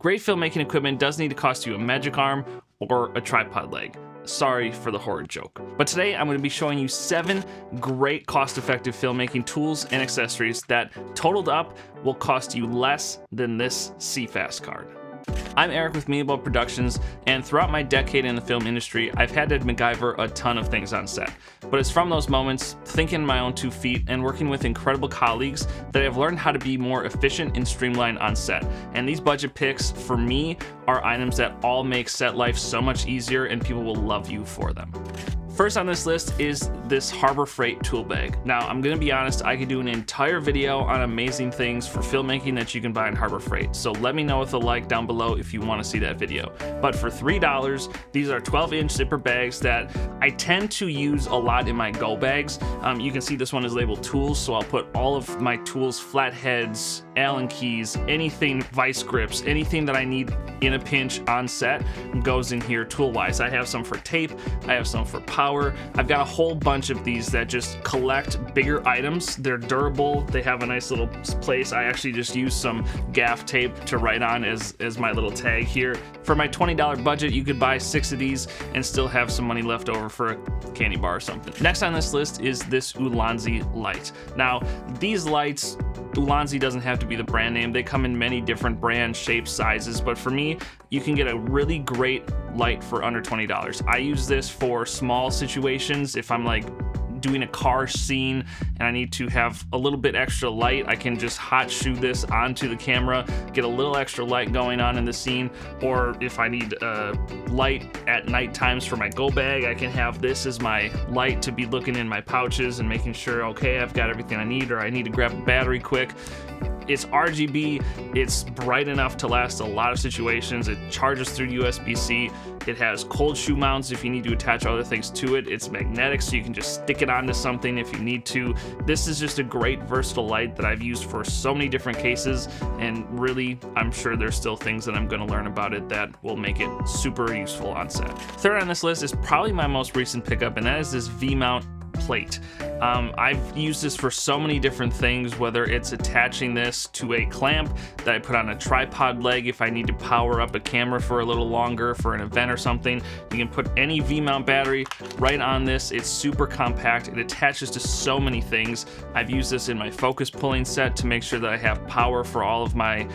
Great filmmaking equipment does need to cost you a magic arm or a tripod leg. Sorry for the horrid joke. But today I'm going to be showing you 7 great cost-effective filmmaking tools and accessories that totaled up will cost you less than this CFast card. I'm Eric with Meanable Productions, and throughout my decade in the film industry, I've had to MacGyver a ton of things on set. But it's from those moments, thinking on my own 2 feet, and working with incredible colleagues that I've learned how to be more efficient and streamlined on set. And these budget picks, for me, are items that all make set life so much easier, and people will love you for them. First on this list is this Harbor Freight tool bag. Now, I'm gonna be honest, I could do an entire video on amazing things for filmmaking that you can buy in Harbor Freight, so let me know with a like down below if you wanna see that video. But for $3, these are 12-inch zipper bags that I tend to use a lot in my go bags. You can see this one is labeled tools, so I'll put all of my tools, flatheads, Allen keys, anything, vice grips, anything that I need in a pinch on set goes in here tool-wise. I have some for tape, I have some for power. I've got a whole bunch of these that just collect bigger items. They're durable, they have a nice little place. I actually just use some gaff tape to write on as my little tag here. For my $20 budget, you could buy 6 of these and still have some money left over for a candy bar or something. Next on this list is this Ulanzi light. Now, these lights, Ulanzi doesn't have to be the brand name. They come in many different brands, shapes, sizes, but for me, you can get a really great light for under $20. I use this for small situations. If I'm like doing a car scene and I need to have a little bit extra light, I can just hot shoe this onto the camera, get a little extra light going on in the scene. Or if I need light at night times for my go bag, I can have this as my light to be looking in my pouches and making sure, okay, I've got everything I need, or I need to grab a battery quick. It's RGB, it's bright enough to last a lot of situations. It charges through USB-C. It has cold shoe mounts if you need to attach other things to it. It's magnetic, so you can just stick it onto something if you need to. This is just a great versatile light that I've used for so many different cases, and really, I'm sure there's still things that I'm gonna learn about it that will make it super useful on set. Third on this list is probably my most recent pickup, and that is this V-mount plate. I've used this for so many different things, whether it's attaching this to a clamp that I put on a tripod leg if I need to power up a camera for a little longer for an event or something. You can put any V-mount battery right on this. It's super compact. It attaches to so many things. I've used this in my focus pulling set to make sure that I have power for all of my,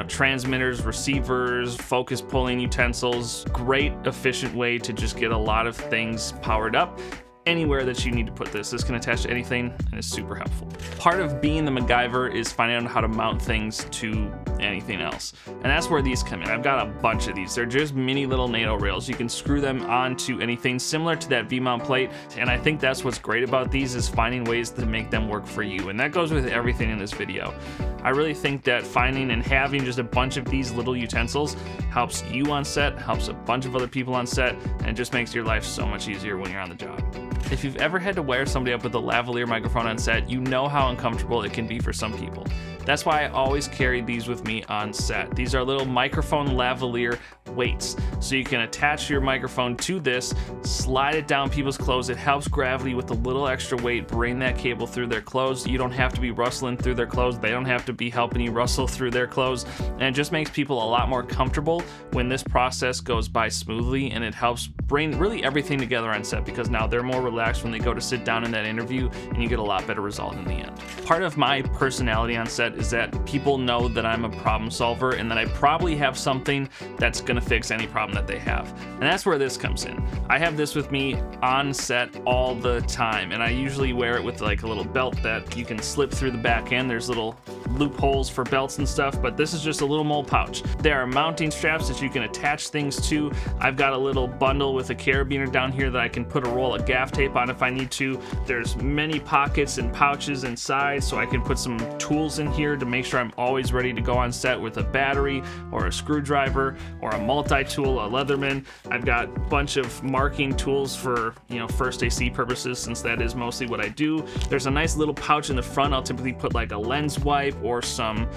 transmitters, receivers, focus pulling utensils. Great, efficient way to just get a lot of things powered up. Anywhere that you need to put this can attach to anything, and it's super helpful. Part of being the MacGyver is finding out how to mount things to anything else, and that's where these come in. I've got a bunch of these. They're just mini little NATO rails. You can screw them onto anything similar to that V-mount plate, and I think that's what's great about these, is finding ways to make them work for you, and that goes with everything in this video. I really think that finding and having just a bunch of these little utensils helps you on set, helps a bunch of other people on set, and it just makes your life so much easier when you're on the job. If you've ever had to wire somebody up with a lavalier microphone on set, you know how uncomfortable it can be for some people. That's why I always carry these with me on set. These are little microphone lavalier weights. So you can attach your microphone to this, slide it down people's clothes. It helps gravity with a little extra weight bring that cable through their clothes. You don't have to be rustling through their clothes. They don't have to be helping you rustle through their clothes. And it just makes people a lot more comfortable when this process goes by smoothly, and it helps bring really everything together on set, because now they're more relaxed when they go to sit down in that interview, and you get a lot better result in the end. Part of my personality on set is that people know that I'm a problem solver, and that I probably have something that's gonna fix any problem that they have. And that's where this comes in. I have this with me on set all the time, and I usually wear it with like a little belt that you can slip through the back end. There's little loopholes for belts and stuff, but this is just a little mole pouch. There are mounting straps that you can attach things to. I've got a little bundle with a carabiner down here that I can put a roll of gaff tape on if I need to. There's many pockets and pouches inside, so I can put some tools in here to make sure I'm always ready to go on set with a battery or a screwdriver or a multi-tool, a Leatherman. I've got a bunch of marking tools for, first AC purposes, since that is mostly what I do. There's a nice little pouch in the front. I'll typically put like a lens wipe or some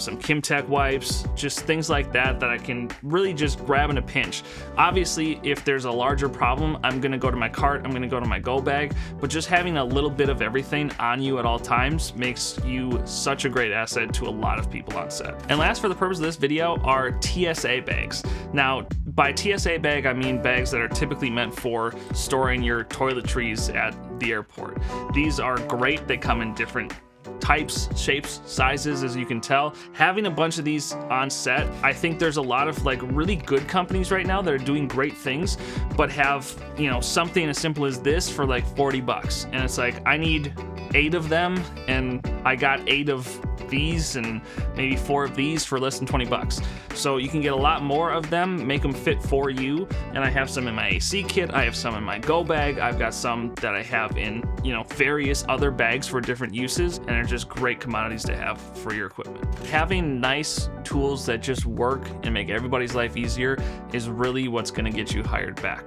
some Kimtech wipes, just things like that that I can really just grab in a pinch. Obviously, if there's a larger problem, I'm gonna go to my cart, I'm gonna go to my go bag, but just having a little bit of everything on you at all times makes you such a great asset to a lot of people on set. And last, for the purpose of this video, are TSA bags. Now, by TSA bag, I mean bags that are typically meant for storing your toiletries at the airport. These are great. They come in different types, shapes, sizes, as you can tell. Having a bunch of these on set, I think there's a lot of like really good companies right now that are doing great things, but have, you know, something as simple as this for like 40 bucks. And it's like, I need 8 of them, and I got 8 of these and maybe 4 of these for less than 20 bucks. So you can get a lot more of them, make them fit for you. And I have some in my AC kit, I have some in my go bag, I've got some that I have in, you know, various other bags for different uses, and they're just great commodities to have for your equipment. Having nice tools that just work and make everybody's life easier is really what's gonna get you hired back.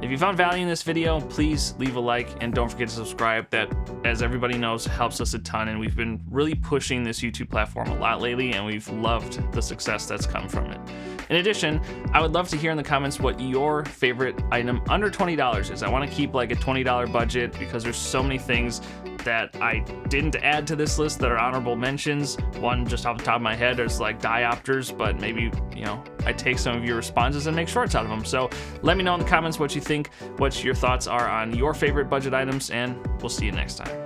If you found value in this video, please leave a like and don't forget to subscribe. That, as everybody knows, helps us a ton, and we've been really pushing this YouTube platform a lot lately, and we've loved the success that's come from it. In addition, I would love to hear in the comments what your favorite item under $20 is. I want to keep like a $20 budget because there's so many things that I didn't add to this list that are honorable mentions. One just off the top of my head is like diopters, but maybe, you know, I take some of your responses and make shorts out of them. So let me know in the comments what you think, what your thoughts are on your favorite budget items, and we'll see you next time.